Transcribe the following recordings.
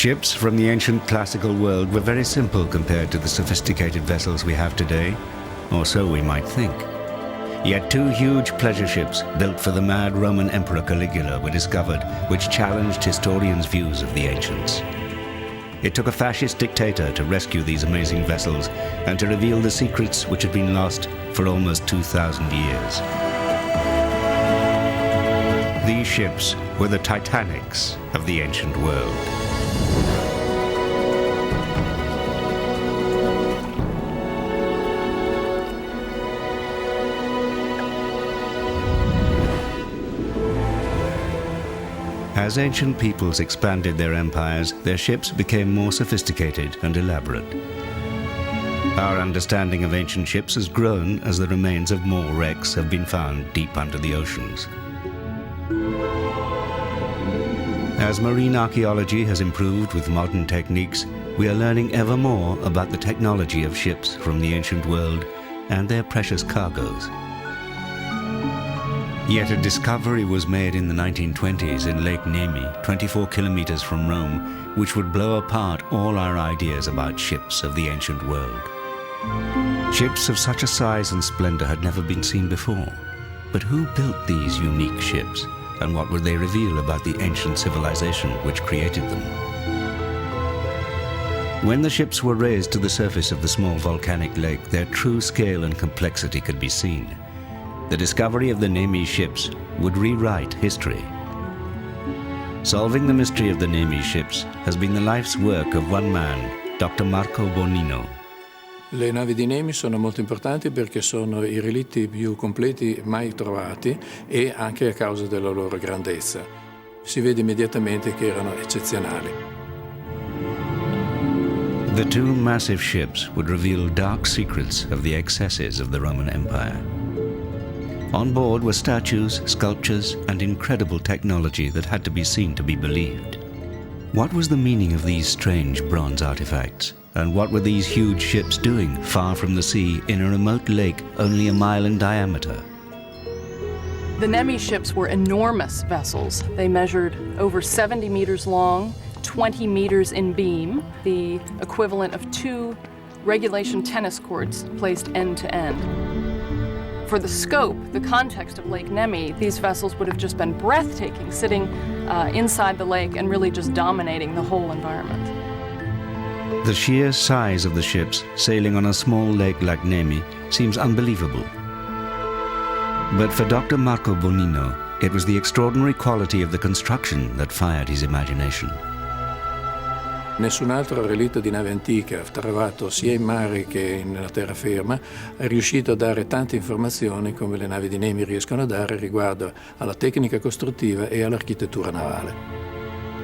Ships from the ancient classical world were very simple compared to the sophisticated vessels we have today, or so we might think. Yet two huge pleasure ships built for the mad Roman Emperor Caligula were discovered, which challenged historians' views of the ancients. It took a fascist dictator to rescue these amazing vessels and to reveal the secrets which had been lost for almost 2,000 years. These ships were the Titanics of the ancient world. As ancient peoples expanded their empires, their ships became more sophisticated and elaborate. Our understanding of ancient ships has grown as the remains of more wrecks have been found deep under the oceans. As marine archaeology has improved with modern techniques, we are learning ever more about the technology of ships from the ancient world and their precious cargoes. Yet a discovery was made in the 1920s in Lake Nemi, 24 kilometers from Rome, which would blow apart all our ideas about ships of the ancient world. Ships of such a size and splendor had never been seen before. But who built these unique ships, and what would they reveal about the ancient civilization which created them? When the ships were raised to the surface of the small volcanic lake, their true scale and complexity could be seen. The discovery of the Nemi ships would rewrite history. Solving the mystery of the Nemi ships has been the life's work of one man, Dr. Marco Bonino. Le navi di Nemi sono molto importanti perché sono i relitti più completi mai trovati e anche a causa della loro grandezza. Si vede immediatamente che erano eccezionali. The two massive ships would reveal dark secrets of the excesses of the Roman Empire. On board were statues, sculptures, and incredible technology that had to be seen to be believed. What was the meaning of these strange bronze artifacts? And what were these huge ships doing far from the sea in a remote lake only a mile in diameter? The Nemi ships were enormous vessels. They measured over 70 meters long, 20 meters in beam, the equivalent of 2 regulation tennis courts placed end to end. For the scope, the context of Lake Nemi, these vessels would have just been breathtaking, sitting inside the lake and really just dominating the whole environment. The sheer size of the ships sailing on a small lake like Nemi seems unbelievable. But for Dr. Marco Bonino, it was the extraordinary quality of the construction that fired his imagination. Nessun altro relitto di nave antica, trovato sia in mare che nella terraferma, è riuscito a dare tante informazioni come le navi di Nemi riescono a dare riguardo alla tecnica costruttiva e all'architettura navale.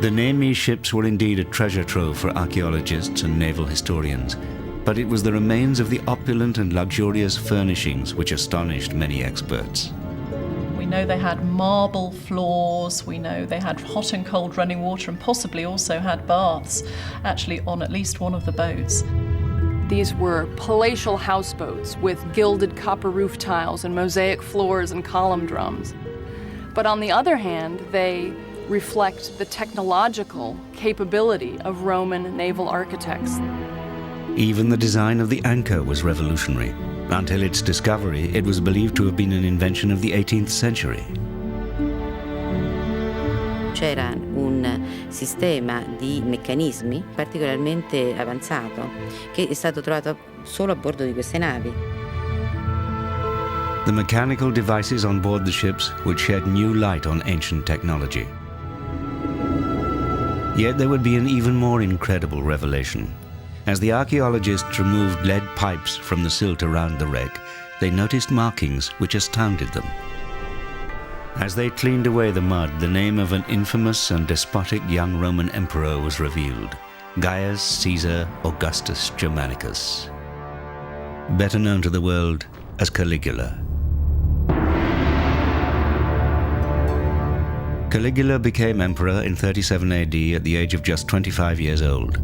The Nemi ships were indeed a treasure trove for archaeologists and naval historians, but it was the remains of the opulent and luxurious furnishings which astonished many experts. We know they had marble floors, we know they had hot and cold running water and possibly also had baths, actually on at least one of the boats. These were palatial houseboats with gilded copper roof tiles and mosaic floors and column drums. But on the other hand, they reflect the technological capability of Roman naval architects. Even the design of the anchor was revolutionary. Until its discovery, it was believed to have been an invention of the 18th century. C'era un sistema di meccanismi particolarmente avanzato che è stato trovato solo a bordo di queste navi. The mechanical devices on board the ships would shed new light on ancient technology. Yet there would be an even more incredible revelation. As the archaeologists removed lead pipes from the silt around the wreck, they noticed markings which astounded them. As they cleaned away the mud, the name of an infamous and despotic young Roman emperor was revealed, Gaius Caesar Augustus Germanicus, better known to the world as Caligula. Caligula became emperor in 37 AD at the age of just 25 years old.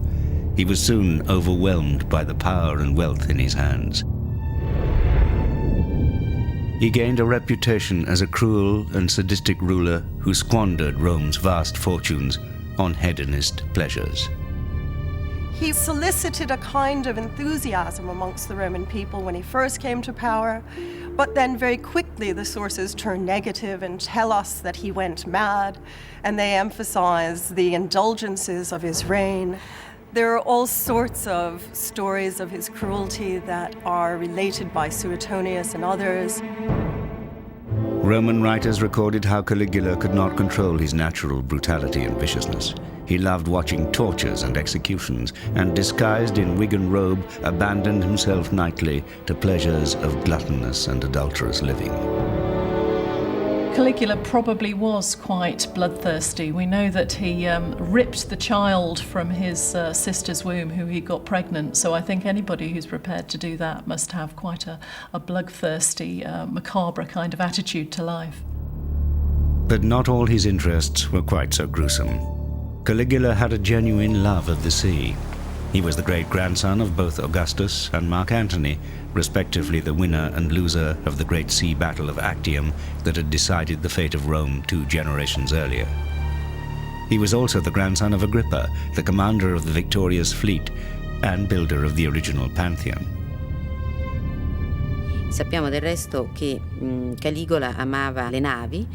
He was soon overwhelmed by the power and wealth in his hands. He gained a reputation as a cruel and sadistic ruler who squandered Rome's vast fortunes on hedonist pleasures. He solicited a kind of enthusiasm amongst the Roman people when he first came to power, but then very quickly the sources turn negative and tell us that he went mad, and they emphasize the indulgences of his reign. There are all sorts of stories of his cruelty that are related by Suetonius and others. Roman writers recorded how Caligula could not control his natural brutality and viciousness. He loved watching tortures and executions, and disguised in wig and robe, abandoned himself nightly to pleasures of gluttonous and adulterous living. Caligula probably was quite bloodthirsty. We know that he ripped the child from his sister's womb who he got pregnant, so I think anybody who's prepared to do that must have quite a bloodthirsty, macabre kind of attitude to life. But not all his interests were quite so gruesome. Caligula had a genuine love of the sea. He was the great-grandson of both Augustus and Mark Antony, respectively the winner and loser of the great sea battle of Actium that had decided the fate of Rome 2 generations earlier. He was also the grandson of Agrippa, the commander of the victorious fleet and builder of the original Pantheon. Sappiamo del resto che Caligola amava le navi.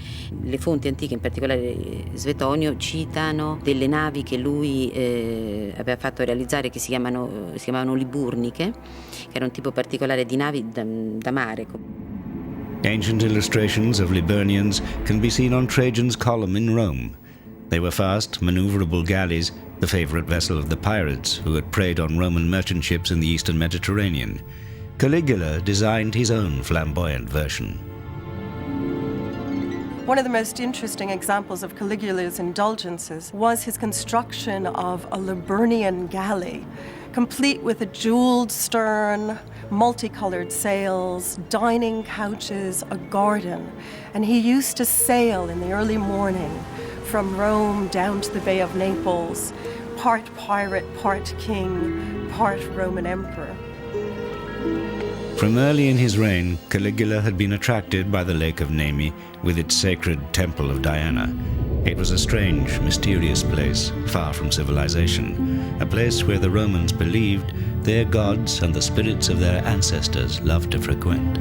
Le fonti antiche, in particolare Svetonio, citano delle navi che lui aveva fatto realizzare che si chiamavano liburniche, che era un tipo particolare di navi da mare. Ancient illustrations of Liburnians can be seen on Trajan's column in Rome. They were fast, maneuverable galleys, the favorite vessel of the pirates who had preyed on Roman merchant ships in the eastern Mediterranean. Caligula designed his own flamboyant version. One of the most interesting examples of Caligula's indulgences was his construction of a Liburnian galley, complete with a jeweled stern, multicolored sails, dining couches, a garden. And he used to sail in the early morning from Rome down to the Bay of Naples, part pirate, part king, part Roman emperor. From early in his reign, Caligula had been attracted by the Lake of Nemi with its sacred temple of Diana. It was a strange, mysterious place, far from civilization, a place where the Romans believed their gods and the spirits of their ancestors loved to frequent.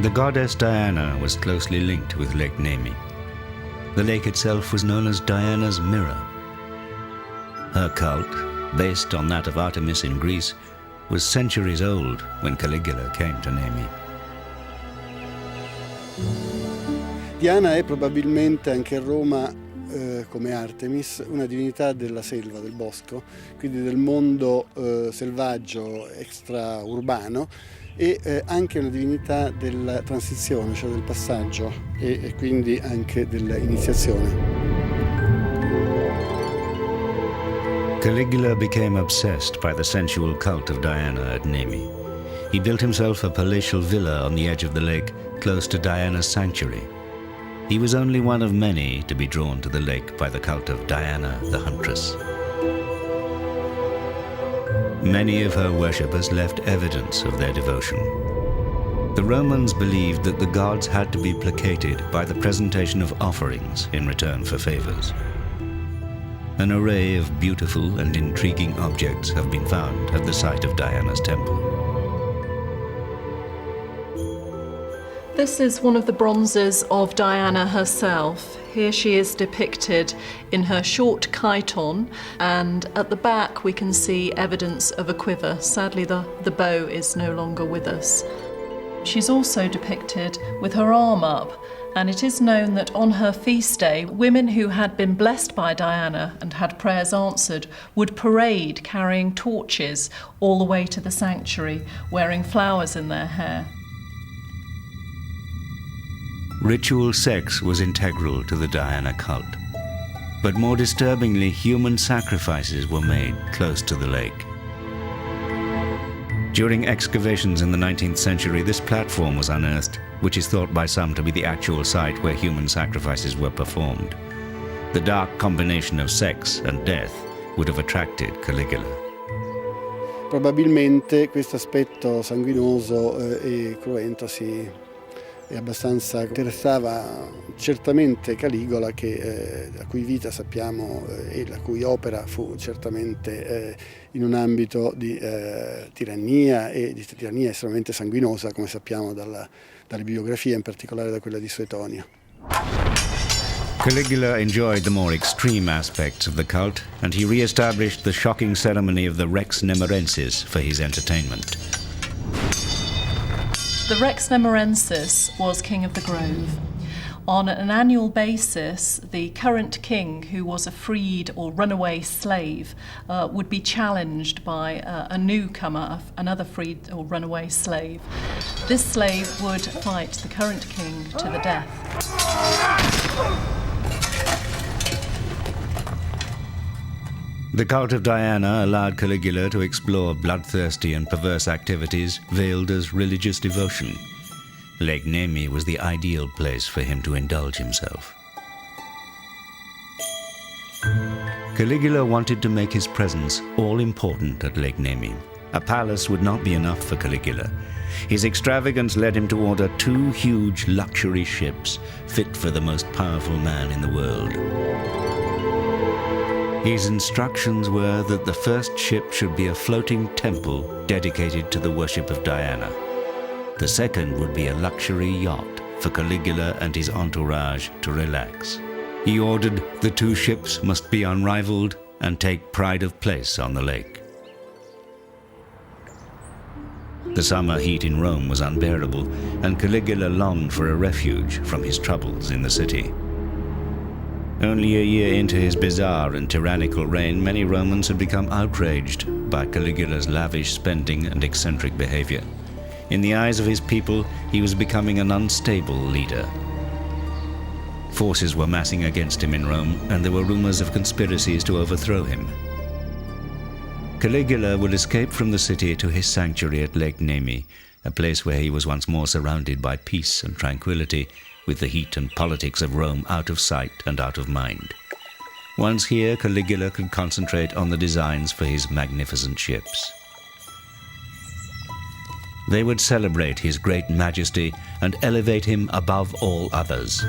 The goddess Diana was closely linked with Lake Nemi. The lake itself was known as Diana's Mirror. Her cult, based on that of Artemis in Greece, was centuries old when Caligula came to Nemi. Diana è probabilmente anche a Roma, come Artemis, una divinità della selva, del bosco, quindi del mondo selvaggio extraurbano, e anche una divinità della transizione, cioè del passaggio e quindi anche dell'iniziazione. Caligula became obsessed by the sensual cult of Diana at Nemi. He built himself a palatial villa on the edge of the lake, close to Diana's sanctuary. He was only one of many to be drawn to the lake by the cult of Diana the Huntress. Many of her worshippers left evidence of their devotion. The Romans believed that the gods had to be placated by the presentation of offerings in return for favors. An array of beautiful and intriguing objects have been found at the site of Diana's temple. This is one of the bronzes of Diana herself. Here she is depicted in her short chiton, and at the back we can see evidence of a quiver. Sadly, the bow is no longer with us. She's also depicted with her arm up, and it is known that on her feast day, women who had been blessed by Diana and had prayers answered would parade carrying torches all the way to the sanctuary, wearing flowers in their hair. Ritual sex was integral to the Diana cult. But more disturbingly, human sacrifices were made close to the lake. During excavations in the 19th century, this platform was unearthed, which is thought by some to be the actual site where human sacrifices were performed. The dark combination of sex and death would have attracted Caligula. Probabilmente questo aspetto sanguinoso e cruento si e abbastanza interessava certamente Caligola, la cui vita sappiamo e la cui opera fu certamente in un ambito di tirannia e di tirannia estremamente sanguinosa, come sappiamo dalle biografie, in particolare da quella di Suetonio. Caligula enjoyed the more extreme aspects of the cult, and he re-established the shocking ceremony of the Rex Nemorensis for his entertainment. The Rex Nemorensis was king of the Grove. On an annual basis, the current king, who was a freed or runaway slave, would be challenged by a newcomer, another freed or runaway slave. This slave would fight the current king to the death. The cult of Diana allowed Caligula to explore bloodthirsty and perverse activities veiled as religious devotion. Lake Nemi was the ideal place for him to indulge himself. Caligula wanted to make his presence all-important at Lake Nemi. A palace would not be enough for Caligula. His extravagance led him to order 2 huge luxury ships fit for the most powerful man in the world. His instructions were that the first ship should be a floating temple dedicated to the worship of Diana. The second would be a luxury yacht for Caligula and his entourage to relax. He ordered the 2 ships must be unrivaled and take pride of place on the lake. The summer heat in Rome was unbearable, and Caligula longed for a refuge from his troubles in the city. Only a year into his bizarre and tyrannical reign, many Romans had become outraged by Caligula's lavish spending and eccentric behavior. In the eyes of his people, he was becoming an unstable leader. Forces were massing against him in Rome, and there were rumors of conspiracies to overthrow him. Caligula would escape from the city to his sanctuary at Lake Nemi, a place where he was once more surrounded by peace and tranquility, with the heat and politics of Rome out of sight and out of mind. Once here, Caligula could concentrate on the designs for his magnificent ships. They would celebrate his great majesty and elevate him above all others.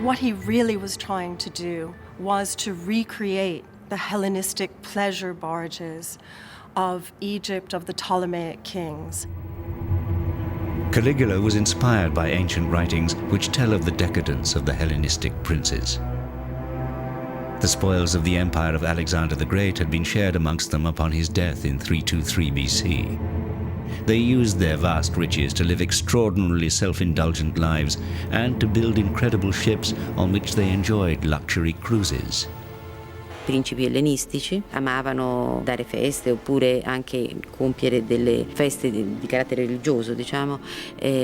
What he really was trying to do was to recreate the Hellenistic pleasure barges of Egypt, of the Ptolemaic kings. Caligula was inspired by ancient writings which tell of the decadence of the Hellenistic princes. The spoils of the empire of Alexander the Great had been shared amongst them upon his death in 323 BC. They used their vast riches to live extraordinarily self-indulgent lives and to build incredible ships on which they enjoyed luxury cruises. Principi ellenistici amavano dare feste oppure anche compiere delle feste di carattere religioso, diciamo,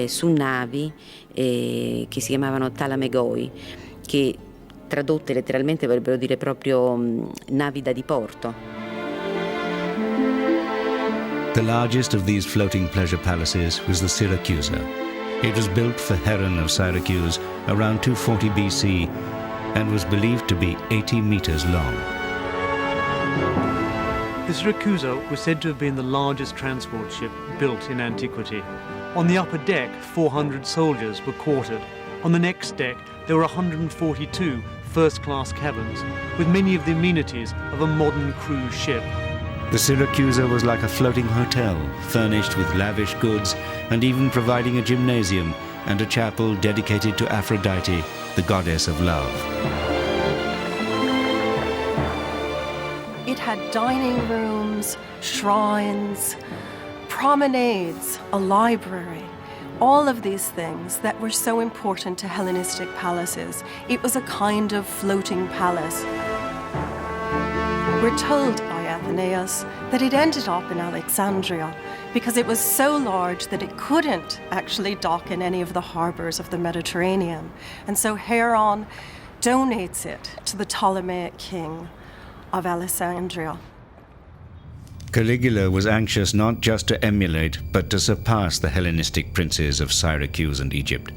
su navi che si chiamavano talamegoi, che tradotte letteralmente vorrebbero dire proprio navi da diporto. The largest of these floating pleasure palaces was the Syracusa. It was built for Heron of Syracuse around 240 BC and was believed to be 80 meters long. The Syracusa was said to have been the largest transport ship built in antiquity. On the upper deck, 400 soldiers were quartered. On the next deck, there were 142 first-class cabins, with many of the amenities of a modern cruise ship. The Syracusa was like a floating hotel, furnished with lavish goods and even providing a gymnasium and a chapel dedicated to Aphrodite, the goddess of love. It had dining rooms, shrines, promenades, a library, all of these things that were so important to Hellenistic palaces. It was a kind of floating palace. We're told by Athenaeus that it ended up in Alexandria because it was so large that it couldn't actually dock in any of the harbors of the Mediterranean. And so Heron donates it to the Ptolemaic king of Alexandria. Caligula was anxious not just to emulate, but to surpass the Hellenistic princes of Syracuse and Egypt.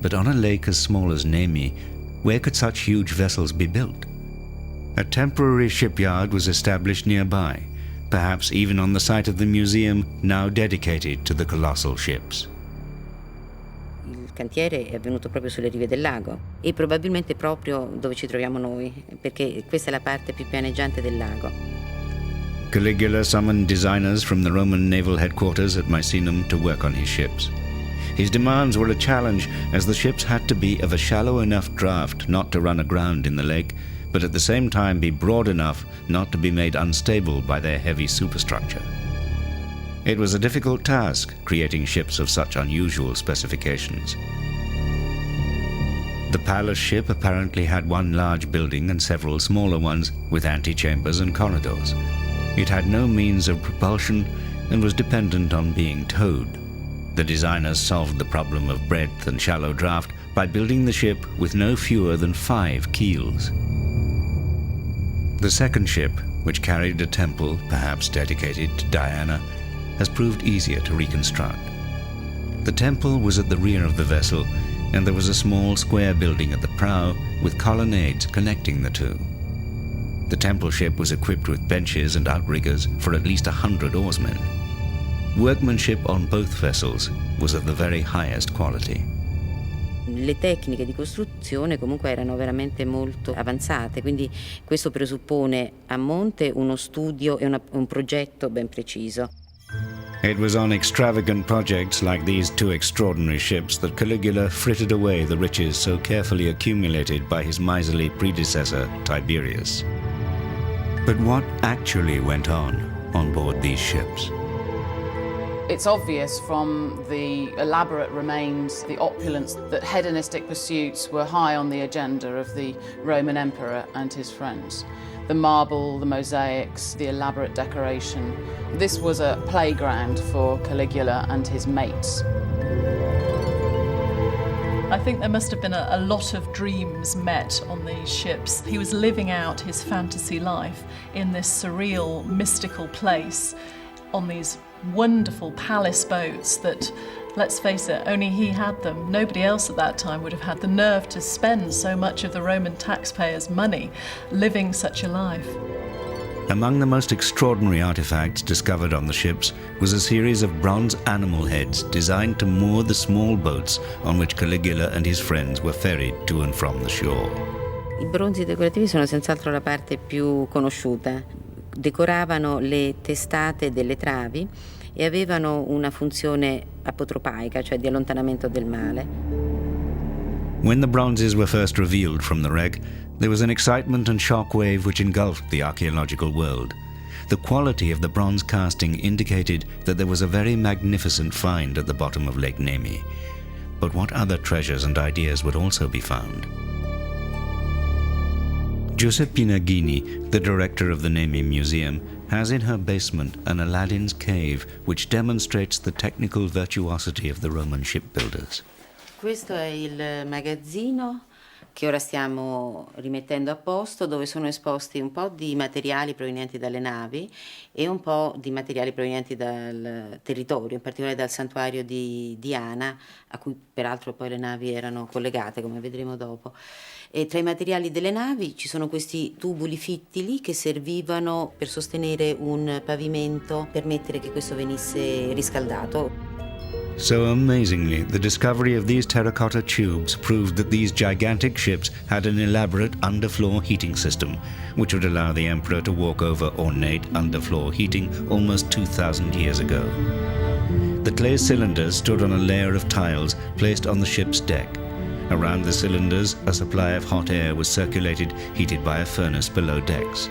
But on a lake as small as Nemi, where could such huge vessels be built? A temporary shipyard was established nearby, perhaps even on the site of the museum now dedicated to the colossal ships. Il cantiere è avvenuto proprio sulle rive del lago e probabilmente proprio dove ci troviamo noi, perché questa è la parte più pianeggiante del lago. Caligula summoned designers from the Roman naval headquarters at Misenum to work on his ships. His demands were a challenge, as the ships had to be of a shallow enough draft not to run aground in the lake, but at the same time be broad enough not to be made unstable by their heavy superstructure. It was a difficult task, creating ships of such unusual specifications. The palace ship apparently had one large building and several smaller ones with antechambers and corridors. It had no means of propulsion and was dependent on being towed. The designers solved the problem of breadth and shallow draft by building the ship with no fewer than 5 keels. The second ship, which carried a temple, perhaps dedicated to Diana, has proved easier to reconstruct. The temple was at the rear of the vessel, and there was a small square building at the prow with colonnades connecting the two. The temple ship was equipped with benches and outriggers for at least 100 oarsmen. Workmanship on both vessels was of the very highest quality. Le tecniche di costruzione comunque erano veramente molto avanzate, quindi questo presuppone a monte uno studio e un progetto ben preciso. It was on extravagant projects like these 2 extraordinary ships that Caligula frittered away the riches so carefully accumulated by his miserly predecessor, Tiberius. But what actually went on board these ships? It's obvious from the elaborate remains, the opulence, that hedonistic pursuits were high on the agenda of the Roman emperor and his friends. The marble, the mosaics, the elaborate decoration. This was a playground for Caligula and his mates. I think there must have been a lot of dreams met on these ships. He was living out his fantasy life in this surreal, mystical place on these wonderful palace boats that, let's face it, only he had them. Nobody else at that time would have had the nerve to spend so much of the Roman taxpayers' money living such a life. Among the most extraordinary artifacts discovered on the ships was a series of bronze animal heads designed to moor the small boats on which Caligula and his friends were ferried to and from the shore. I bronzi decorativi sono senz'altro la parte più conosciuta. Decoravano le testate delle travi e avevano una funzione apotropaica, cioè di allontanamento del male. When the bronzes were first revealed from the wreck, there was an excitement and shockwave which engulfed the archaeological world. The quality of the bronze casting indicated that there was a very magnificent find at the bottom of Lake Nemi. But what other treasures and ideas would also be found? Giuseppina Ghini, the director of the Nemi Museum, has in her basement an Aladdin's cave which demonstrates the technical virtuosity of the Roman shipbuilders. Questo è il magazzino che ora stiamo rimettendo a posto, dove sono esposti un po' di materiali provenienti dalle navi e un po' di materiali provenienti dal territorio, in particolare dal santuario di Diana, a cui peraltro poi le navi erano collegate, come vedremo dopo. E tra i materiali delle navi ci sono questi tubuli fittili che servivano per sostenere un pavimento, permettere che questo venisse riscaldato. So amazingly, the discovery of these terracotta tubes proved that these gigantic ships had an elaborate underfloor heating system, which would allow the emperor to walk over ornate underfloor heating almost 2,000 years ago. The clay cylinders stood on a layer of tiles placed on the ship's deck. Around the cylinders, a supply of hot air was circulated, heated by a furnace below decks.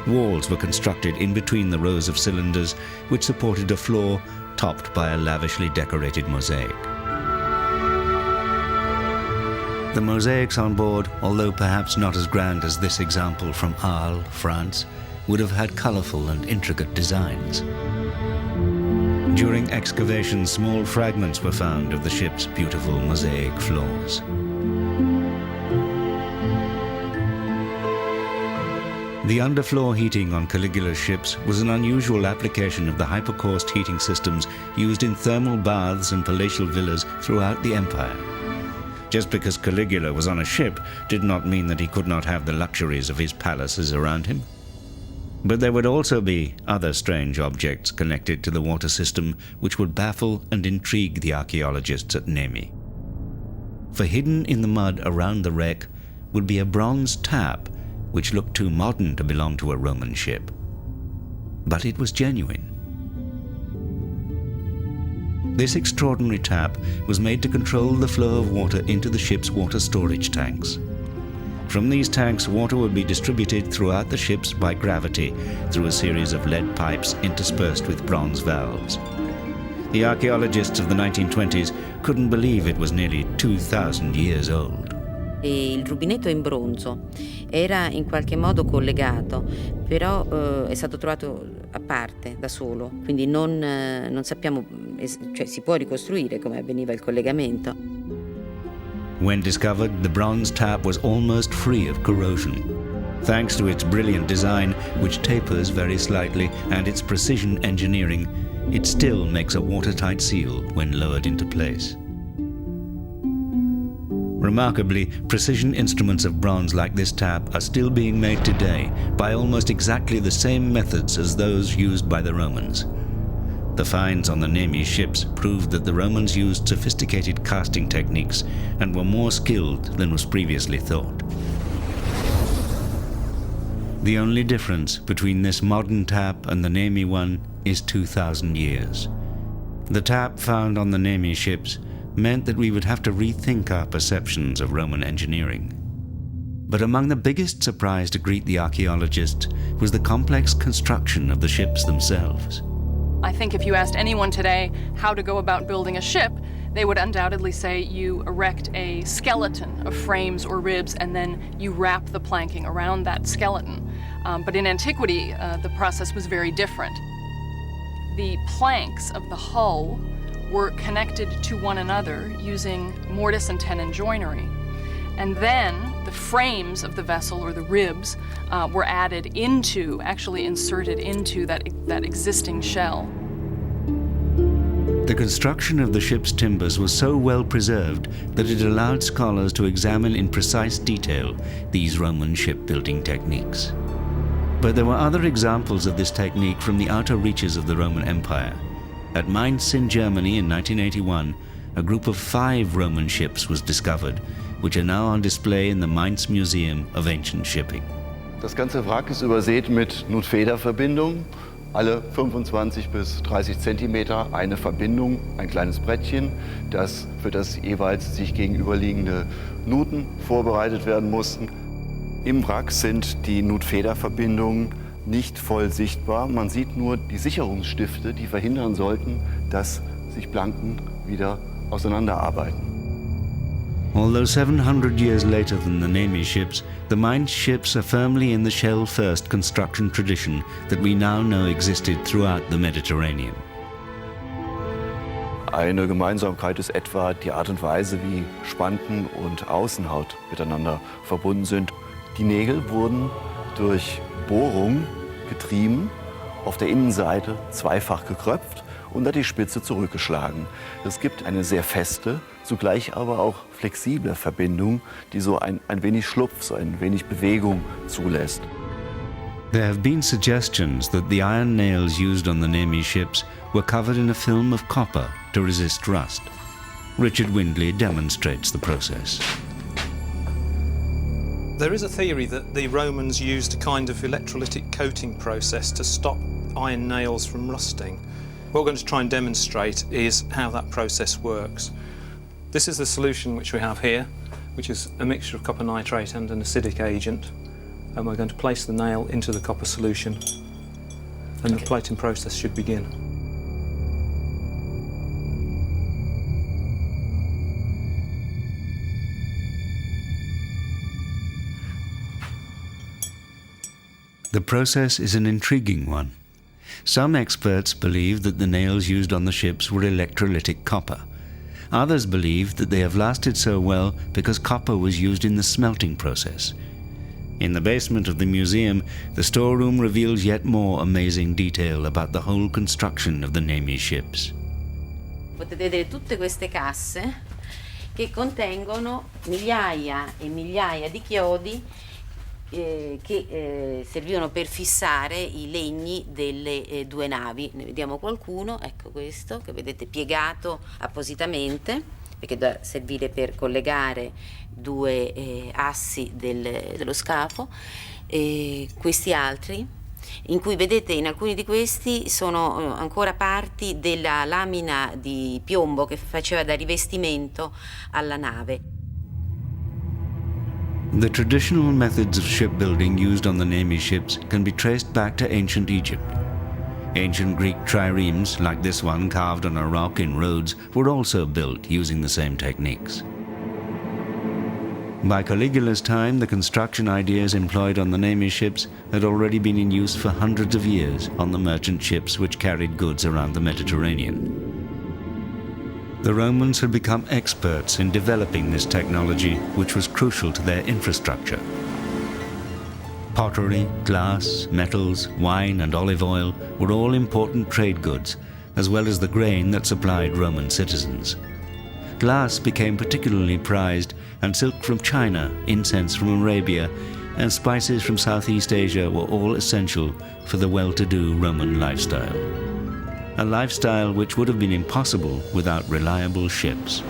Walls were constructed in between the rows of cylinders, which supported a floor topped by a lavishly decorated mosaic. The mosaics on board, although perhaps not as grand as this example from Arles, France, would have had colorful and intricate designs. During excavations, small fragments were found of the ship's beautiful mosaic floors. The underfloor heating on Caligula's ships was an unusual application of the hypercaust heating systems used in thermal baths and palatial villas throughout the empire. Just because Caligula was on a ship did not mean that he could not have the luxuries of his palaces around him. But there would also be other strange objects connected to the water system which would baffle and intrigue the archaeologists at Nemi. For hidden in the mud around the wreck would be a bronze tap which looked too modern to belong to a Roman ship. But it was genuine. This extraordinary tap was made to control the flow of water into the ship's water storage tanks. From these tanks, water would be distributed throughout the ships by gravity through a series of lead pipes interspersed with bronze valves. The archaeologists of the 1920s couldn't believe it was nearly 2,000 years old. Il rubinetto è in bronzo, era in qualche modo collegato, però è stato trovato a parte, da solo, quindi non sappiamo, cioè si può ricostruire come avveniva il collegamento. When discovered, the bronze tap was almost free of corrosion. Thanks to its brilliant design, which tapers very slightly, and its precision engineering, it still makes a watertight seal when lowered into place. Remarkably, precision instruments of bronze like this tap are still being made today by almost exactly the same methods as those used by the Romans. The finds on the Nemi ships proved that the Romans used sophisticated casting techniques and were more skilled than was previously thought. The only difference between this modern tap and the Nemi one is 2,000 years. The tap found on the Nemi ships meant that we would have to rethink our perceptions of Roman engineering. But among the biggest surprise to greet the archaeologists was the complex construction of the ships themselves. I think if you asked anyone today how to go about building a ship, they would undoubtedly say you erect a skeleton of frames or ribs and then you wrap the planking around that skeleton. But in antiquity, the process was very different. The planks of the hull were connected to one another using mortise and tenon joinery. And then the frames of the vessel, or the ribs, were added into, actually inserted into that existing shell. The construction of the ship's timbers was so well preserved that it allowed scholars to examine in precise detail these Roman shipbuilding techniques. But there were other examples of this technique from the outer reaches of the Roman Empire. At Mainz in Germany in 1981, a group of 5 Roman ships was discovered, which are now on display in the Mainz Museum of Ancient Shipping. Das ganze Wrack ist übersät mit Nut-Feder-Verbindungen. Alle 25 bis 30 Zentimeter eine Verbindung, ein kleines Brettchen, das für das jeweils sich gegenüberliegende Nuten vorbereitet werden mussten. Im Wrack sind die Nut-Feder-Verbindungen nicht voll sichtbar. Man sieht nur die Sicherungsstifte, die verhindern sollten, dass sich Planken wieder auseinanderarbeiten. Although 700 years later than the Nemi ships, the Mainz ships are firmly in the shell-first construction tradition that we now know existed throughout the Mediterranean. Eine Gemeinsamkeit ist etwa die Art und Weise, wie Spanten und Außenhaut miteinander verbunden sind. Die Nägel wurden durch Bohrung getrieben, auf der Innenseite zweifach gekröpft und dann die Spitze zurückgeschlagen. Es gibt eine sehr feste, zugleich aber auch flexible Verbindung, die so ein wenig Schlupf, so ein wenig Bewegung zulässt. There have been suggestions that the iron nails used on the Nemi ships were covered in a film of copper to resist rust. Richard Windley demonstrates the process. There is a theory that the Romans used a kind of electrolytic coating process to stop iron nails from rusting. What we're going to try and demonstrate is how that process works. This is the solution which we have here, which is a mixture of copper nitrate and an acidic agent. And we're going to place the nail into the copper solution, and the plating process should begin. The process is an intriguing one. Some experts believe that the nails used on the ships were electrolytic copper. Others believe that they have lasted so well because copper was used in the smelting process. In the basement of the museum, the storeroom reveals yet more amazing detail about the whole construction of the Nemi ships. Potete vedere tutte queste casse che contengono migliaia e migliaia di chiodi che servivano per fissare i legni delle due navi. Ne vediamo qualcuno, ecco questo, che vedete piegato appositamente, perché doveva servire per collegare due assi dello scafo. Questi altri, in cui vedete in alcuni di questi sono ancora parti della lamina di piombo che faceva da rivestimento alla nave. The traditional methods of shipbuilding used on the Nemi ships can be traced back to ancient Egypt. Ancient Greek triremes, like this one carved on a rock in Rhodes, were also built using the same techniques. By Caligula's time, the construction ideas employed on the Nemi ships had already been in use for hundreds of years on the merchant ships which carried goods around the Mediterranean. The Romans had become experts in developing this technology, which was crucial to their infrastructure. Pottery, glass, metals, wine and olive oil were all important trade goods, as well as the grain that supplied Roman citizens. Glass became particularly prized, and silk from China, incense from Arabia, and spices from Southeast Asia were all essential for the well-to-do Roman lifestyle. A lifestyle which would have been impossible without reliable ships.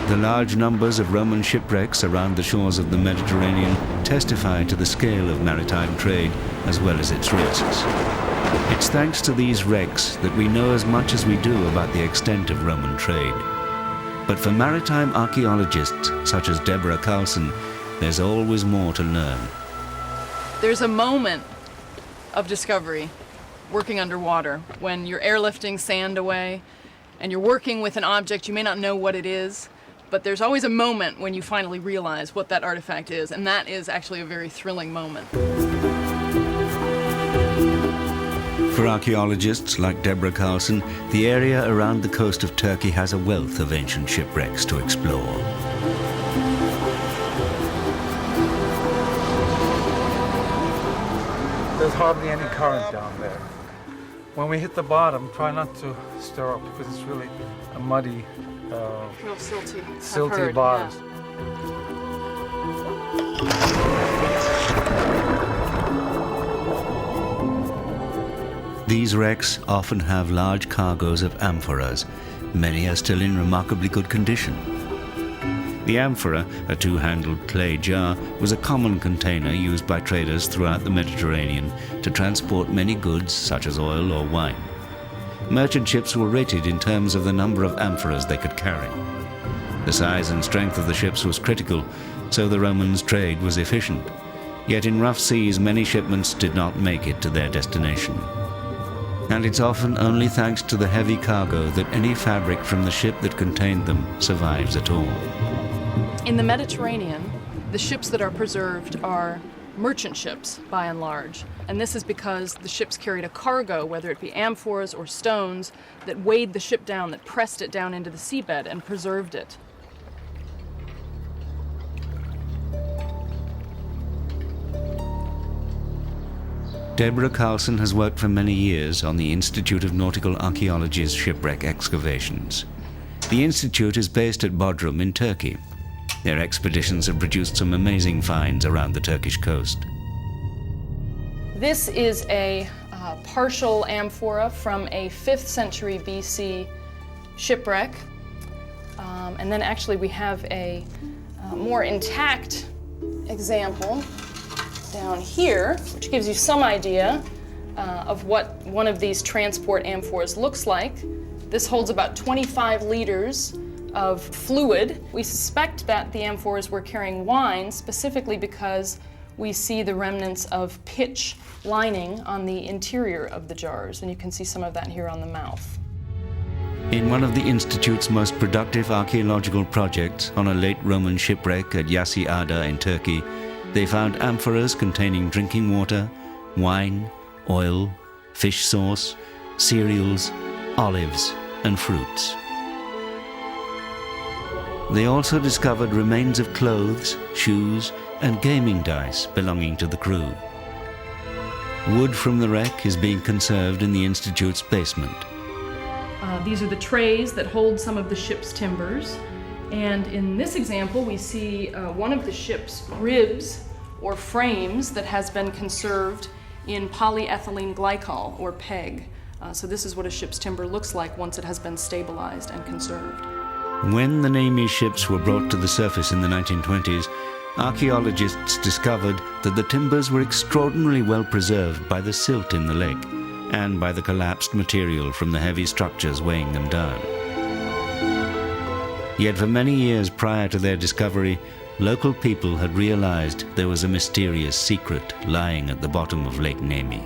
The large numbers of Roman shipwrecks around the shores of the Mediterranean testify to the scale of maritime trade as well as its risks. It's thanks to these wrecks that we know as much as we do about the extent of Roman trade. But for maritime archaeologists such as Deborah Carlson, there's always more to learn. There's a moment of discovery working underwater when you're airlifting sand away and you're working with an object. You may not know what it is, but there's always a moment when you finally realize what that artifact is, and that is actually a very thrilling moment. For archaeologists like Deborah Carlson, the area around the coast of Turkey has a wealth of ancient shipwrecks to explore. There's hardly any current down there. When we hit the bottom, try not to stir up because it's really a muddy, real silty bottom. These wrecks often have large cargoes of amphoras. Many are still in remarkably good condition. The amphora, a two-handled clay jar, was a common container used by traders throughout the Mediterranean to transport many goods such as oil or wine. Merchant ships were rated in terms of the number of amphoras they could carry. The size and strength of the ships was critical, so the Romans' trade was efficient. Yet in rough seas, many shipments did not make it to their destination. And it's often only thanks to the heavy cargo that any fabric from the ship that contained them survives at all. In the Mediterranean, the ships that are preserved are merchant ships, by and large. And this is because the ships carried a cargo, whether it be amphoras or stones, that weighed the ship down, that pressed it down into the seabed and preserved it. Deborah Carlson has worked for many years on the Institute of Nautical Archaeology's shipwreck excavations. The institute is based at Bodrum in Turkey. Their expeditions have produced some amazing finds around the Turkish coast. This is a partial amphora from a 5th century BC shipwreck. And then actually we have a more intact example down here, which gives you some idea of what one of these transport amphoras looks like. This holds about 25 liters of fluid. We suspect that the amphoras were carrying wine, specifically because we see the remnants of pitch lining on the interior of the jars, and you can see some of that here on the mouth. In one of the Institute's most productive archaeological projects on a late Roman shipwreck at Yassi Ada in Turkey, they found amphoras containing drinking water, wine, oil, fish sauce, cereals, olives, and fruits. They also discovered remains of clothes, shoes, and gaming dice belonging to the crew. Wood from the wreck is being conserved in the Institute's basement. These are the trays that hold some of the ship's timbers. And in this example, we see one of the ship's ribs or frames that has been conserved in polyethylene glycol, or PEG. So this is what a ship's timber looks like once it has been stabilized and conserved. When the Nemi ships were brought to the surface in the 1920s, archaeologists discovered that the timbers were extraordinarily well preserved by the silt in the lake and by the collapsed material from the heavy structures weighing them down. Yet for many years prior to their discovery, local people had realized there was a mysterious secret lying at the bottom of Lake Nemi.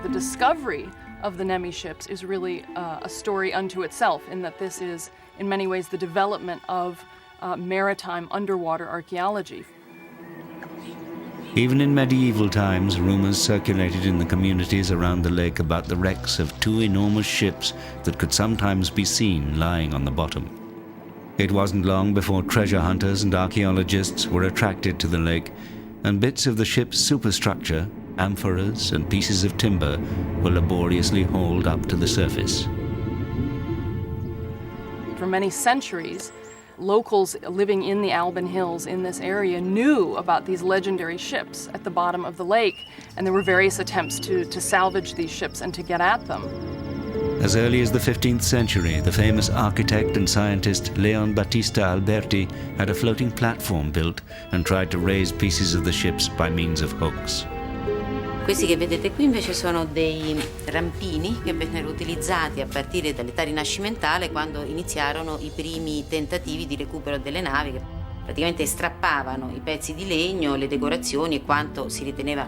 The discovery of the Nemi ships is really a story unto itself, in that this is, in many ways, the development of maritime underwater archaeology. Even in medieval times, rumors circulated in the communities around the lake about the wrecks of two enormous ships that could sometimes be seen lying on the bottom. It wasn't long before treasure hunters and archaeologists were attracted to the lake, and bits of the ship's superstructure, amphoras and pieces of timber, were laboriously hauled up to the surface. For many centuries, locals living in the Alban Hills in this area knew about these legendary ships at the bottom of the lake, and there were various attempts to salvage these ships and to get at them. As early as the 15th century, the famous architect and scientist Leon Battista Alberti had a floating platform built and tried to raise pieces of the ships by means of hooks. Questi che vedete qui invece sono dei rampini che vennero utilizzati a partire dall'età rinascimentale, quando iniziarono i primi tentativi di recupero delle navi, che praticamente strappavano i pezzi di legno, le decorazioni e quanto si riteneva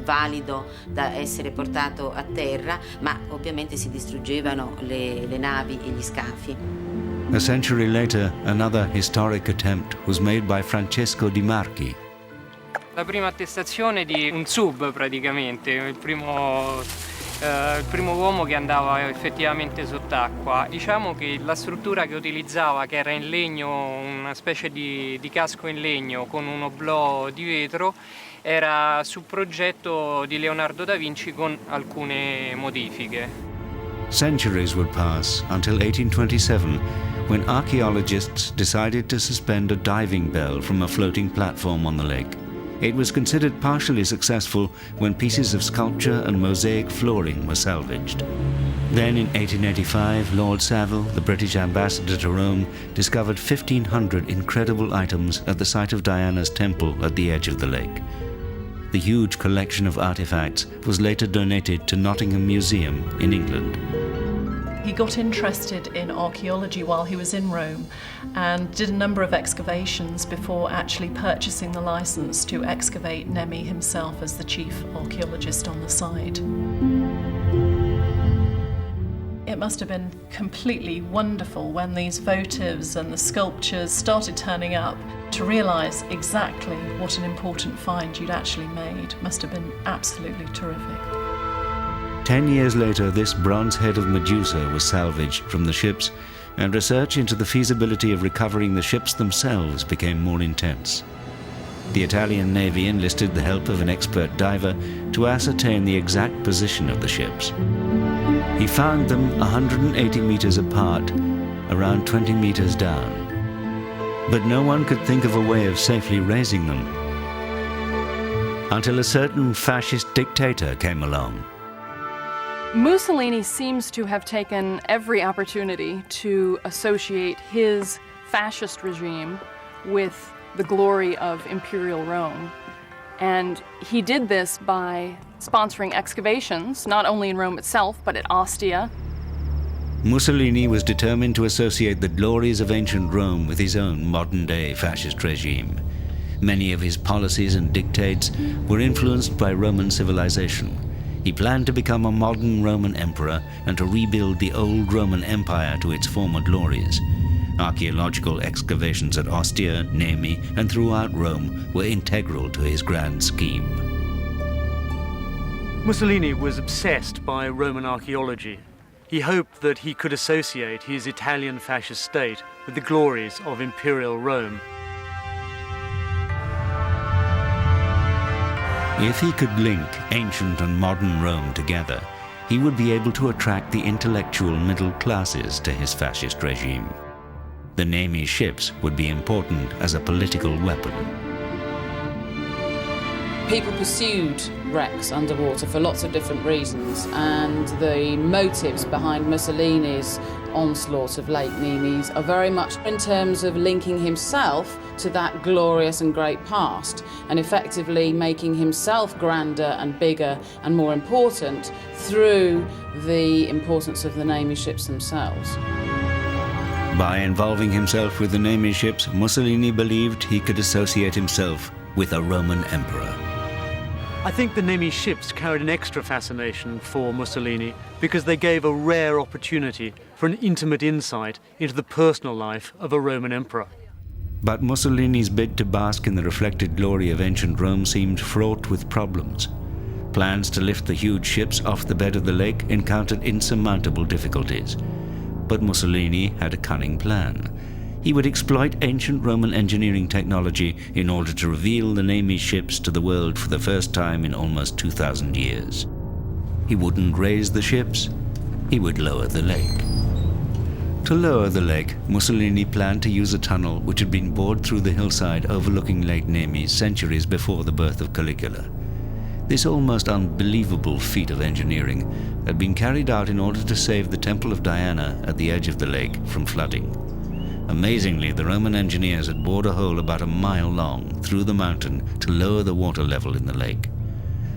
valido da essere portato a terra, ma ovviamente si distruggevano le navi e gli scafi. A century later, another historic attempt was made by Francesco Di Marchi. La prima attestazione di un sub, praticamente, il primo uomo che andava effettivamente sott'acqua. Diciamo che la struttura che utilizzava, che era in legno, una specie di casco in legno con un oblò di vetro, era su progetto di Leonardo da Vinci con alcune modifiche. Centuries would pass until 1827, when archaeologists decided to suspend a diving bell from a floating platform on the lake. It was considered partially successful when pieces of sculpture and mosaic flooring were salvaged. Then in 1885, Lord Saville, the British ambassador to Rome, discovered 1,500 incredible items at the site of Diana's temple at the edge of the lake. The huge collection of artifacts was later donated to Nottingham Museum in England. He got interested in archaeology while he was in Rome and did a number of excavations before actually purchasing the license to excavate Nemi himself as the chief archaeologist on the site. It must have been completely wonderful when these votives and the sculptures started turning up to realise exactly what an important find you'd actually made. Must have been absolutely terrific. 10 years later, this bronze head of Medusa was salvaged from the ships, and research into the feasibility of recovering the ships themselves became more intense. The Italian Navy enlisted the help of an expert diver to ascertain the exact position of the ships. He found them 180 meters apart, around 20 meters down. But no one could think of a way of safely raising them, until a certain fascist dictator came along. Mussolini seems to have taken every opportunity to associate his fascist regime with the glory of Imperial Rome. And he did this by sponsoring excavations, not only in Rome itself, but at Ostia. Mussolini was determined to associate the glories of ancient Rome with his own modern-day fascist regime. Many of his policies and dictates were influenced by Roman civilization. He planned to become a modern Roman emperor and to rebuild the old Roman Empire to its former glories. Archaeological excavations at Ostia, Nemi, and throughout Rome were integral to his grand scheme. Mussolini was obsessed by Roman archaeology. He hoped that he could associate his Italian fascist state with the glories of Imperial Rome. If he could link ancient and modern Rome together, he would be able to attract the intellectual middle classes to his fascist regime. The Nemi ships would be important as a political weapon. People pursued wrecks underwater for lots of different reasons, and the motives behind Mussolini's onslaught of Lake Nemes are very much in terms of linking himself to that glorious and great past, and effectively making himself grander and bigger and more important through the importance of the Nemi ships themselves. By involving himself with the Nemi ships, Mussolini believed he could associate himself with a Roman emperor. I think the Nemi ships carried an extra fascination for Mussolini because they gave a rare opportunity for an intimate insight into the personal life of a Roman emperor. But Mussolini's bid to bask in the reflected glory of ancient Rome seemed fraught with problems. Plans to lift the huge ships off the bed of the lake encountered insurmountable difficulties. But Mussolini had a cunning plan. He would exploit ancient Roman engineering technology in order to reveal the Nemi ships to the world for the first time in almost 2,000 years. He wouldn't raise the ships, he would lower the lake. To lower the lake, Mussolini planned to use a tunnel which had been bored through the hillside overlooking Lake Nemi centuries before the birth of Caligula. This almost unbelievable feat of engineering had been carried out in order to save the Temple of Diana at the edge of the lake from flooding. Amazingly, the Roman engineers had bored a hole about a mile long through the mountain to lower the water level in the lake.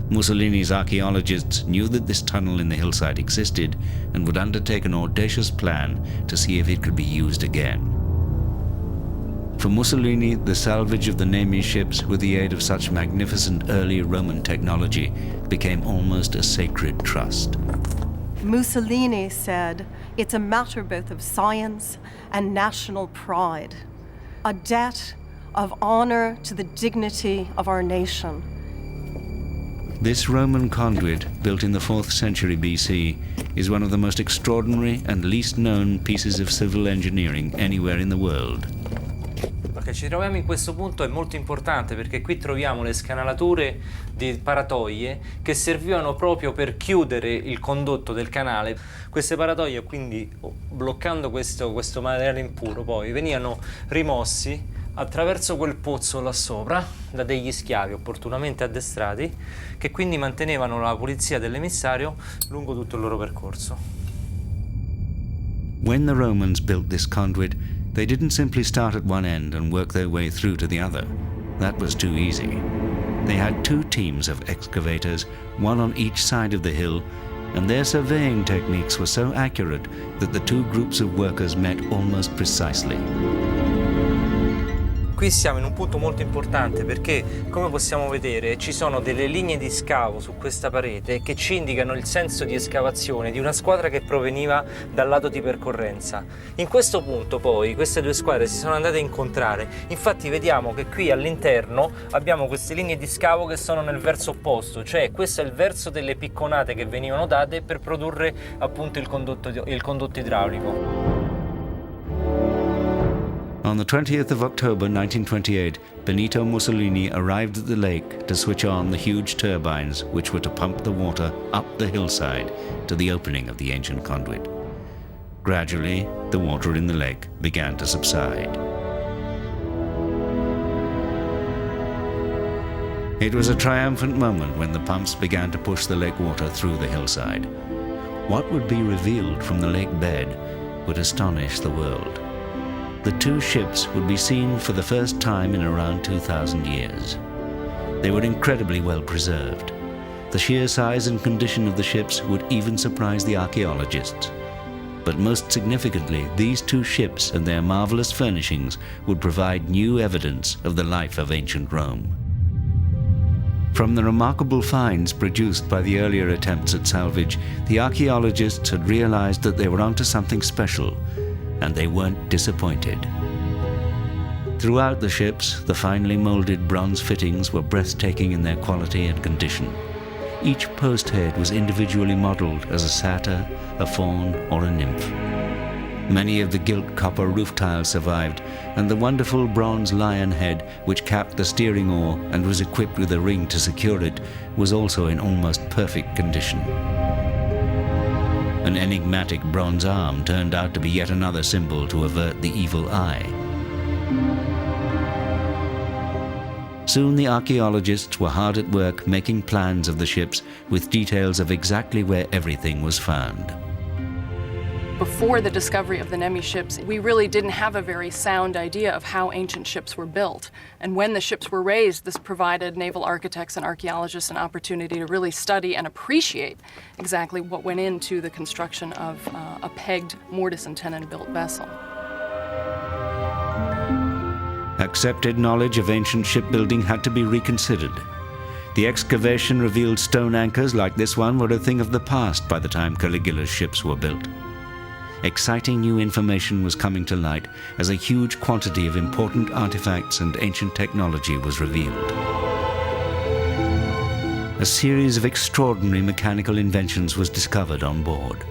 Mussolini's archaeologists knew that this tunnel in the hillside existed and would undertake an audacious plan to see if it could be used again. For Mussolini, the salvage of the Nemi ships with the aid of such magnificent early Roman technology became almost a sacred trust. Mussolini said, "It's a matter both of science and national pride, a debt of honor to the dignity of our nation." This Roman conduit, built in the 4th century BC, is one of the most extraordinary and least known pieces of civil engineering anywhere in the world. Che ci troviamo in questo punto è molto importante perché qui troviamo le scanalature di paratoie che servivano proprio per chiudere il condotto del canale. Queste paratoie, quindi bloccando questo materiale impuro, poi venivano rimossi attraverso quel pozzo là sopra da degli schiavi opportunamente addestrati che quindi mantenevano la pulizia dell'emissario lungo tutto il loro percorso. When the Romans built this conduit, they didn't simply start at one end and work their way through to the other. That was too easy. They had 2 teams of excavators, one on each side of the hill, and their surveying techniques were so accurate that the 2 groups of workers met almost precisely. Qui siamo in un punto molto importante perché, come possiamo vedere, ci sono delle linee di scavo su questa parete che ci indicano il senso di escavazione di una squadra che proveniva dal lato di percorrenza. In questo punto poi queste 2 squadre si sono andate a incontrare, infatti vediamo che qui all'interno abbiamo queste linee di scavo che sono nel verso opposto, cioè questo è il verso delle picconate che venivano date per produrre appunto il condotto idraulico. On the 20th of October 1928, Benito Mussolini arrived at the lake to switch on the huge turbines which were to pump the water up the hillside to the opening of the ancient conduit. Gradually, the water in the lake began to subside. It was a triumphant moment when the pumps began to push the lake water through the hillside. What would be revealed from the lake bed would astonish the world. The 2 ships would be seen for the first time in around 2,000 years. They were incredibly well preserved. The sheer size and condition of the ships would even surprise the archaeologists. But most significantly, these 2 ships and their marvelous furnishings would provide new evidence of the life of ancient Rome. From the remarkable finds produced by the earlier attempts at salvage, the archaeologists had realized that they were onto something special, and they weren't disappointed. Throughout the ships, the finely molded bronze fittings were breathtaking in their quality and condition. Each post head was individually modeled as a satyr, a faun, or a nymph. Many of the gilt copper roof tiles survived, and the wonderful bronze lion head, which capped the steering oar and was equipped with a ring to secure it, was also in almost perfect condition. An enigmatic bronze arm turned out to be yet another symbol to avert the evil eye. Soon the archaeologists were hard at work making plans of the ships with details of exactly where everything was found. Before the discovery of the Nemi ships, we really didn't have a very sound idea of how ancient ships were built. And when the ships were raised, this provided naval architects and archaeologists an opportunity to really study and appreciate exactly what went into the construction of a pegged mortise and tenon built vessel. Accepted knowledge of ancient shipbuilding had to be reconsidered. The excavation revealed stone anchors like this one were a thing of the past by the time Caligula's ships were built. Exciting new information was coming to light as a huge quantity of important artifacts and ancient technology was revealed. A series of extraordinary mechanical inventions was discovered on board.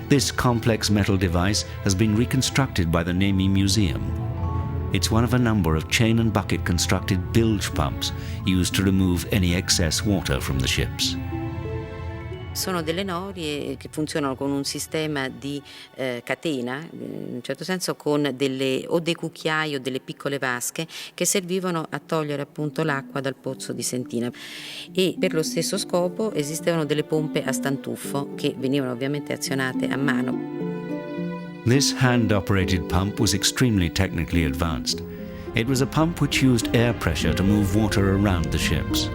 This complex metal device has been reconstructed by the Nemi Museum. It's one of a number of chain and bucket constructed bilge pumps used to remove any excess water from the ships. Sono delle norie che funzionano con un sistema di catena, in un certo senso con dei cucchiai o delle piccole vasche che servivano a togliere appunto l'acqua dal pozzo di Sentina. E per lo stesso scopo esistevano delle pompe a stantuffo che venivano ovviamente azionate a mano. This hand-operated pump was extremely technically advanced. It was a pump which used air pressure to move water around the ships.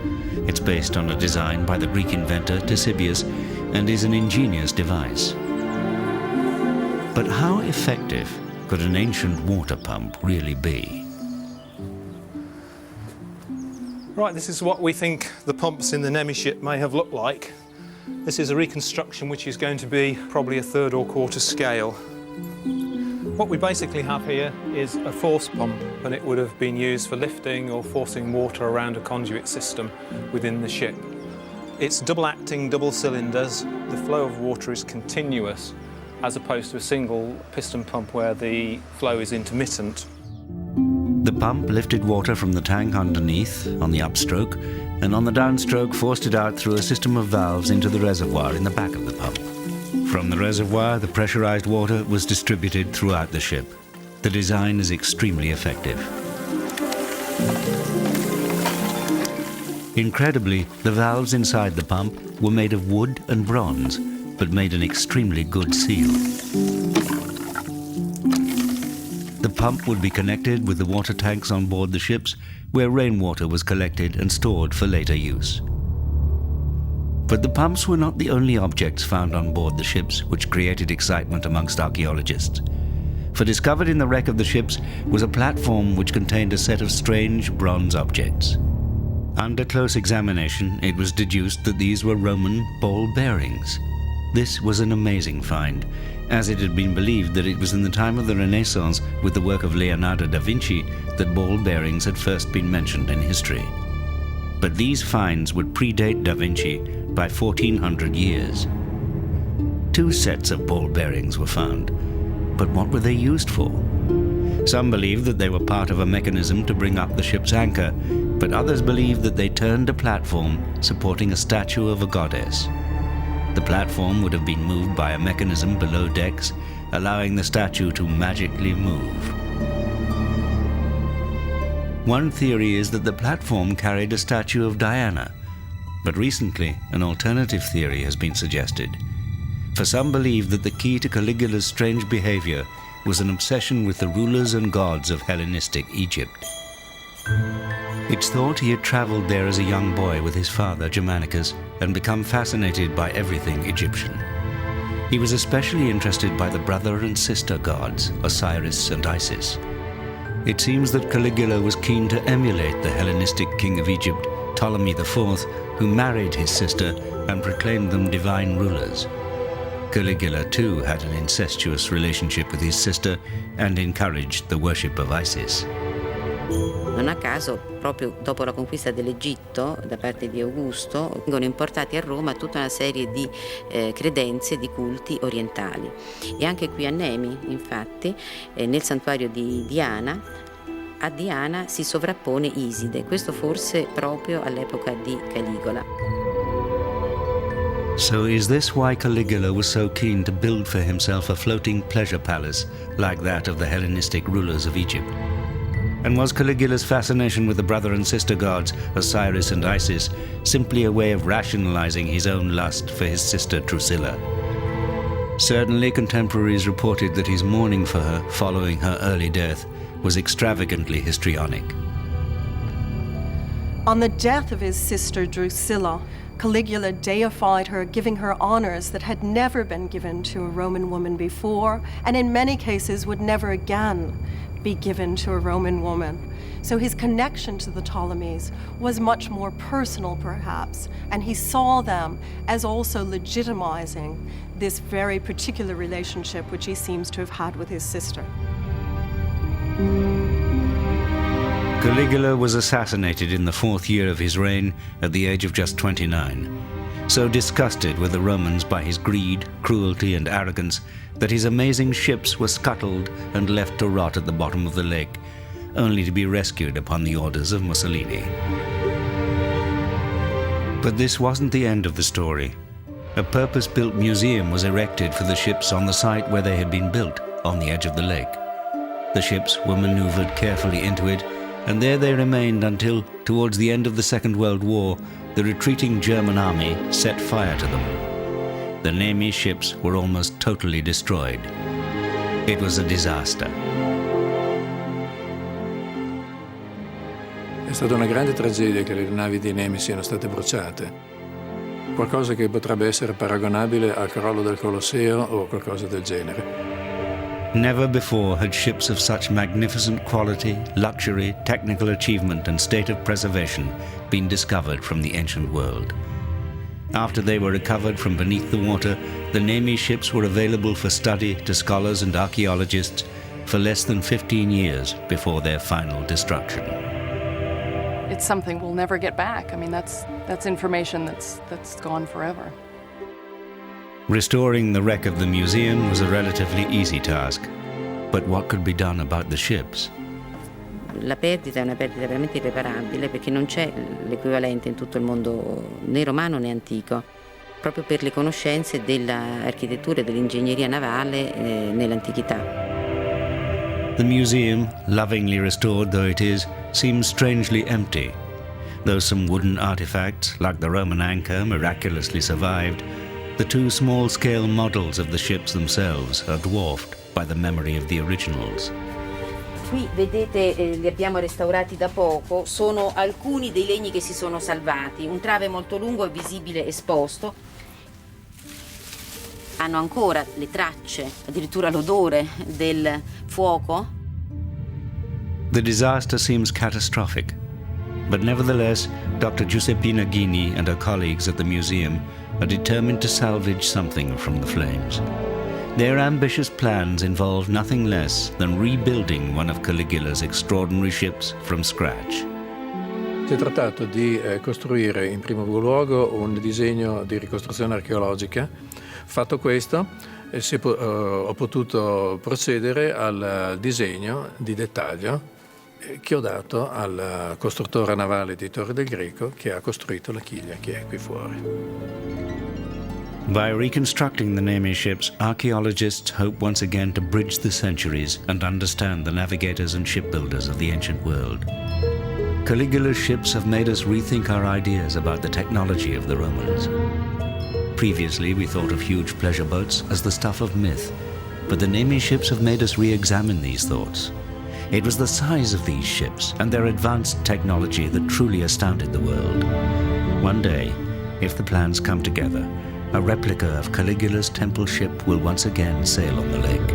It's based on a design by the Greek inventor Ctesibius and is an ingenious device. But how effective could an ancient water pump really be? Right, this is what we think the pumps in the Nemi ship may have looked like. This is a reconstruction which is going to be probably a third or quarter scale. What we basically have here is a force pump, and it would have been used for lifting or forcing water around a conduit system within the ship. It's double-acting, double cylinders. The flow of water is continuous, as opposed to a single piston pump where the flow is intermittent. The pump lifted water from the tank underneath on the upstroke, and on the downstroke forced it out through a system of valves into the reservoir in the back of the pump. From the reservoir, the pressurized water was distributed throughout the ship. The design is extremely effective. Incredibly, the valves inside the pump were made of wood and bronze, but made an extremely good seal. The pump would be connected with the water tanks on board the ships, where rainwater was collected and stored for later use. But the pumps were not the only objects found on board the ships which created excitement amongst archaeologists. For discovered in the wreck of the ships was a platform which contained a set of strange bronze objects. Under close examination, it was deduced that these were Roman ball bearings. This was an amazing find, as it had been believed that it was in the time of the Renaissance, with the work of Leonardo da Vinci, that ball bearings had first been mentioned in history. But these finds would predate da Vinci by 1400 years. 2 sets of ball bearings were found, but what were they used for? Some believed that they were part of a mechanism to bring up the ship's anchor, but others believed that they turned a platform supporting a statue of a goddess. The platform would have been moved by a mechanism below decks, allowing the statue to magically move. One theory is that the platform carried a statue of Diana, but recently an alternative theory has been suggested. For some believe that the key to Caligula's strange behavior was an obsession with the rulers and gods of Hellenistic Egypt. It's thought he had traveled there as a young boy with his father Germanicus and become fascinated by everything Egyptian. He was especially interested by the brother and sister gods, Osiris and Isis. It seems that Caligula was keen to emulate the Hellenistic king of Egypt, Ptolemy IV, who married his sister and proclaimed them divine rulers. Caligula too had an incestuous relationship with his sister and encouraged the worship of Isis. Non a caso, proprio dopo la conquista dell'Egitto da parte di Augusto, vengono importati a Roma tutta una serie di credenze, di culti orientali. E anche qui a Nemi, infatti, nel santuario di Diana, a Diana si sovrappone Iside, questo forse proprio all'epoca di Caligola. So is this why Caligula was so keen to build for himself a floating pleasure palace like that of the Hellenistic rulers of Egypt? And was Caligula's fascination with the brother and sister gods, Osiris and Isis, simply a way of rationalizing his own lust for his sister Drusilla? Certainly contemporaries reported that his mourning for her following her early death was extravagantly histrionic. On the death of his sister Drusilla, Caligula deified her, giving her honors that had never been given to a Roman woman before, and in many cases would never again be given to a Roman woman. So his connection to the Ptolemies was much more personal, perhaps, and he saw them as also legitimizing this very particular relationship which he seems to have had with his sister. Caligula was assassinated in the 4th year of his reign at the age of just 29. So disgusted were the Romans by his greed, cruelty, and arrogance that his amazing ships were scuttled and left to rot at the bottom of the lake, only to be rescued upon the orders of Mussolini. But this wasn't the end of the story. A purpose-built museum was erected for the ships on the site where they had been built, on the edge of the lake. The ships were maneuvered carefully into it, and there they remained until, towards the end of the Second World War, the retreating German army set fire to them. The Nemi ships were almost totally destroyed. It was a disaster. È stata una grande tragedia che le navi di Nemi siano state bruciate. Qualcosa che potrebbe essere paragonabile al crollo del Colosseo o qualcosa del genere. Never before had ships of such magnificent quality, luxury, technical achievement, and state of preservation been discovered from the ancient world. After they were recovered from beneath the water, the Nemi ships were available for study to scholars and archaeologists for less than 15 years before their final destruction. It's something we'll never get back. I mean, that's information that's gone forever. Restoring the wreck of the museum was a relatively easy task. But what could be done about the ships? La perdita è una perdita veramente irreparabile perché non c'è l'equivalente in tutto il mondo né romano né antico, proprio per le conoscenze dell'architettura e dell'ingegneria navale nell'antichità. The museum, lovingly restored though it is, seems strangely empty. Though some wooden artifacts, like the Roman anchor, miraculously survived, the two small-scale models of the ships themselves are dwarfed by the memory of the originals. Qui vedete, li abbiamo restaurati da poco, sono alcuni dei legni che si sono salvati. Un trave molto lungo è visibile esposto. Hanno ancora le tracce, addirittura l'odore del fuoco. The disaster seems catastrophic, but nevertheless, Dr. Giuseppina Ghini and her colleagues at the museum are determined to salvage something from the flames. Their ambitious plans involve nothing less than rebuilding one of Caligula's extraordinary ships from scratch. Si è trattato di costruire in primo luogo un disegno di ricostruzione archeologica. Fatto questo, ho potuto procedere al disegno di dettaglio che ho dato al costruttore navale di Torre del Greco che ha costruito la chiglia che è qui fuori. By reconstructing the Nemi ships, archaeologists hope once again to bridge the centuries and understand the navigators and shipbuilders of the ancient world. Caligula's ships have made us rethink our ideas about the technology of the Romans. Previously, we thought of huge pleasure boats as the stuff of myth, but the Nemi ships have made us re-examine these thoughts. It was the size of these ships and their advanced technology that truly astounded the world. One day, if the plans come together, a replica of Caligula's temple ship will once again sail on the lake,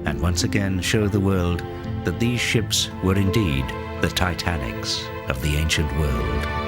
and once again show the world that these ships were indeed the Titanics of the ancient world.